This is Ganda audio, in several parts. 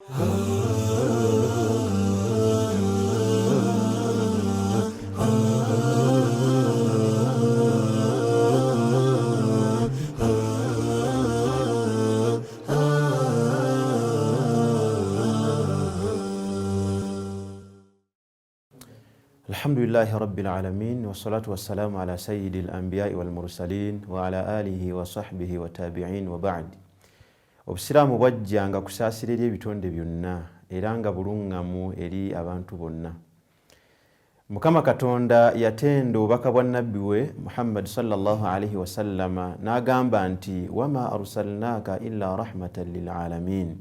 الحمد لله رب العالمين والصلاة والسلام على سيد الأنبياء والمرسلين وعلى آله وصحبه وتابعين وبعد. Obusiraamu bwajjanga kusaasirira ebitonde byonna era nga bulungamu eri abantu bonna. Mukama Katonda yatenda obubaka bwa Nabbi we Muhammad sallallahu alaihi wasallama n'agamba nti wama arsalnaka illa rahmatan lil alamin.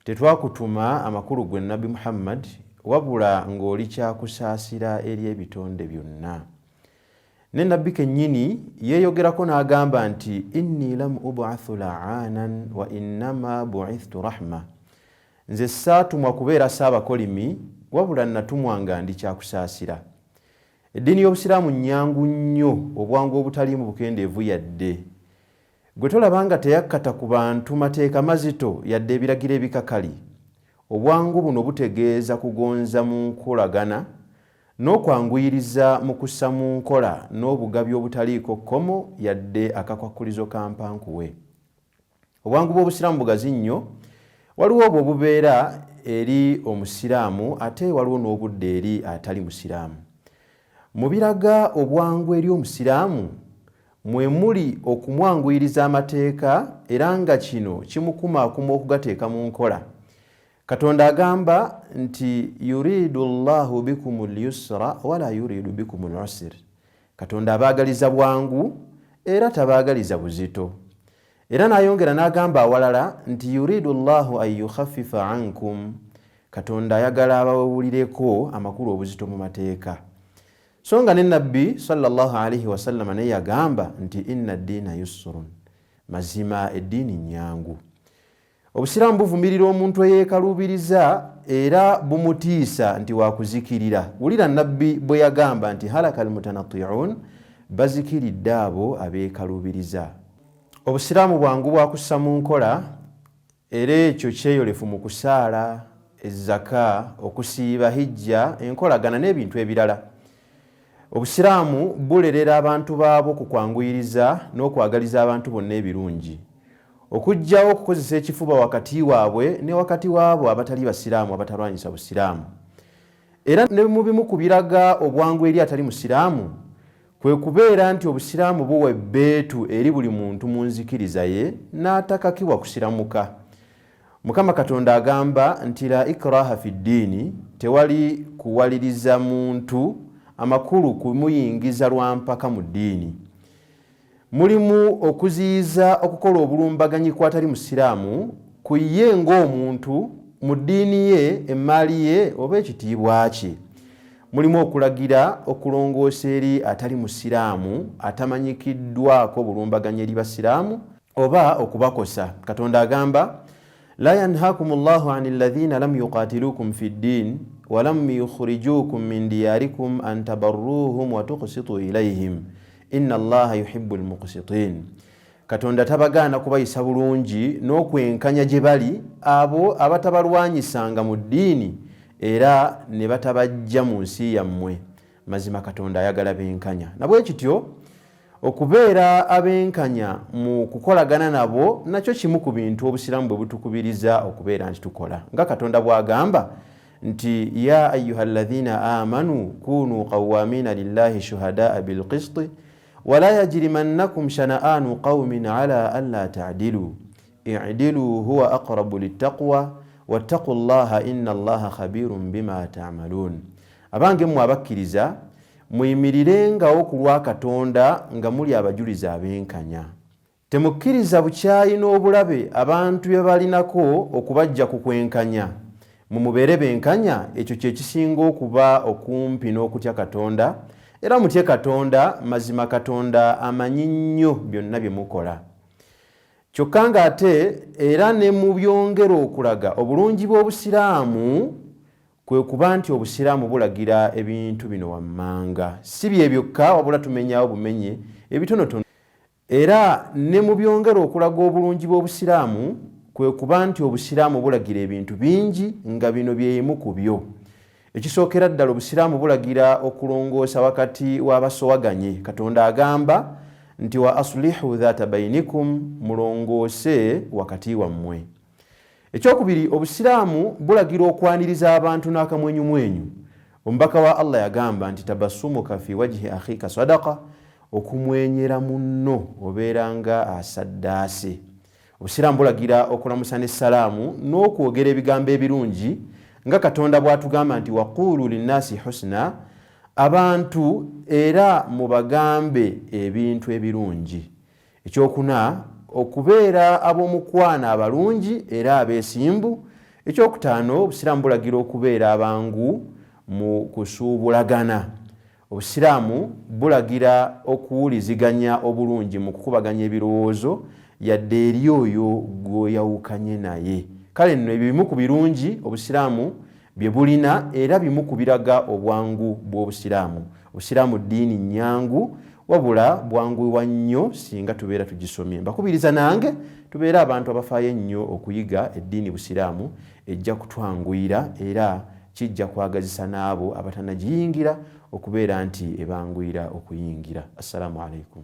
Tetwakutuma amakulu gwe Nabbi Muhammad wabula ng'oli kyakusaasira eri ebitonde byonna. Ne Nabbi kennyini yeeyogerako n'agamba nti inni lam ub'athu la'anan wa innama bu'ithtu rahma. Nze saatumwa kubeera saabakolimi wabula natumwa nga ndi kyakusaasira. Eddiini y'Obusiraamu nnyangu nnyo obwangu obutaliimu bukendeevu yadde. Gwe tolabanga teyakkata ku bantu mateeka mazito yadde ebiragiro ebikakali. Obwangu buno butegeeza kugonza mu nkolagana n'okwanguyiriza mu kussa mu nkola n'obugabi obutaliiko kkomo yadde akakwakkulizo ka mpankuwe. Obwangu bw'Obusiraamu bugazi nnyo, waliwo obwo obubeera eri omusiraamu ate waliwo n'obudde eri atali musiraamu. Mu biraga obwangu eri omusiraamu mwe muli okumwanguyiriza amateeka era nga kino kimukumaakuma okugateeka mu nkola. Katonda agamba nti yuridu Allahu bikumul yusra wala yuridu bikumul usr. Katonda abaagaliza bwangu era tabaagaliza buzito. Era n'ayongera n'agamba awalala nti yuridu Allahu an yukhaffifa ankum. Katonda ayagala abawulireko amakulu obuzito mu mateeka. So nga ne Nabbi sallallahu alaihi wasallam naye yagamba nti inna ad-diina yusrun. Mazima eddiini nnyangu. Obusiraamu buvumirira omuntu eyeekaluubiriza era bumutiisa nti wakuzikirira. Wulira Nabbi bwe yagamba nti halaka almutanatti'un, bazikiridde abo abeekaluubiriza. Obusiraamu bwangu bwa kussa mu nkola era ekyo kyeyolefu mu kusaala, ezzaka, okusiiba, hijja, enkolagana n'ebintu ebirala. Obusiraamu bulerera abantu baabo ku kwanguyiriza n'okwagaliza abantu bonna ebirungi. Okujjawo okukozesa ekifuba wakati waabwe ne wakati waabo abatali basiraamu abatalwanyisa busiraamu. Era ne mu bimu ku biraga obwangu eri atali musiraamu kwe kubeera nti obusiraamu buwa ebbeetu eri buli muntu mu nzikiriza ye n'atakakibwa kusiramuka. Mukama Katonda agamba nti la ikraha fi ddiini, tewali kuwaliriza muntu amakulu kumuyingiza lwa mpaka mu ddiini. Mulimu okuziyiza okukola obulumbaganyi kw'atali musiraamu ku ye ng'omuntu mu ddiini ye, emmaali ye oba ekitiibwa kye. Mulimu okulagira okulongoosa eri atali musiraamu atamanyikiddwako bulumbaganyi eri basiraamu oba okubakosa. Katonda agamba la yanhaakumullahu anil ladhina lam yuqatilukum fi ddin wa lam yukhrijukum min diyarikum an tabarruhum wa tuqsitu ilayhim inna Allaha yuhibbul muqsitin. Katonda tabagaana kubayisa bulungi n'okwenkanya gye bali abo abatabalwanyisanga mu ddiini era ne batabajja mu nsi yammwe. Mazima Katonda ayagala benkanya. Nabwe kityo okubeera abenkanya mu kukolagana nabo nakyo kimu ku bintu Obusiraamu bwe butukubiriza okubeera nti tukola. Nga Katonda bw'agamba nti ya ayyuhalladhina amanu kunu qawwamina lillahi shuhadaa bilqisti wala yajrimannakum shana'anu qaumin ala alla ta'dilu i'dilu huwa aqrabu littaqwa wattaqullaha inna Allaha khabirun bima ta'malun. Abange mmwe abakkiriza muyimirirengawo ku lwa Katonda nga muli abajuliza abenkanya. Temukkiriza bukyayi n'obulabe abantu bye balinako okubajja ku kwenkanya. Mumubeere benkanya, ekyo kye kisinga okuba okumpi n'okutya Katonda. Era mutye Katonda, mazima Katonda amanyi nnyo byonna bye mukola. Kyokka ng'ate era ne mu byongera okulaga obulungi bw'Obusiraamu kwe kuba nti Obusiraamu bulagira ebintu bino wammanga. Si bye byokka wabula tumenyawo bumenye ebitonotono. Era ne mu byongera okulaga obulungi bw'Obusiraamu kwe kuba nti obusiraamu bulagira ebintu bingi nga bino byemu ku byo. Ekisookera ddala obusiraamu bulagira okulongoosa wakati w'abasowaganye. Katonda agamba nti wa aslihu dhata bainikum, mulongoose wakati wammwe. Ekyokubiri, obusiraamu bulagira okwaniriza abantu n'akamwenyumwenyu. Omubaka wa Allah yagamba nti tabassumuka fi wajhi akhika sadaqa, okumwenyera munno obeeranga asaddaase. Obusiraamu bulagira okulamusa n'essalaamu n'okwogera ebigambo ebirungi nga Katonda bw'atugamba nti waqulu linnasi husna, abantu era mubagambe ebintu ebirungi. Ekyokuna, okubeera ab'omukwana abalungi era abeesimbu. Ekyokutaano, obusiraamu bulagira okubeera abangu mu kusuubulagana. Obusiraamu bulagira okuwuliziganya obulungi mu kukubaganya ebirowoozo yadde eri oyo gw'oyawukanye naye. Kale nno ebyo bimu ku birungi obusiraamu bye bulina era bimu ku biraga obwangu bw'obusiraamu. Obusiraamu ddiini nnyangu wabula bwanguwa nnyo singa tubeera tugisomye. Mbakubiriza nange tubeere abantu abafaayo ennyo okuyiga eddiini busiraamu, ejja kutwanguyira era kijja kwagazisa n'abo abatanagiyingira okubeera nti ebanguyira okuyingira. Assalamu alaikum.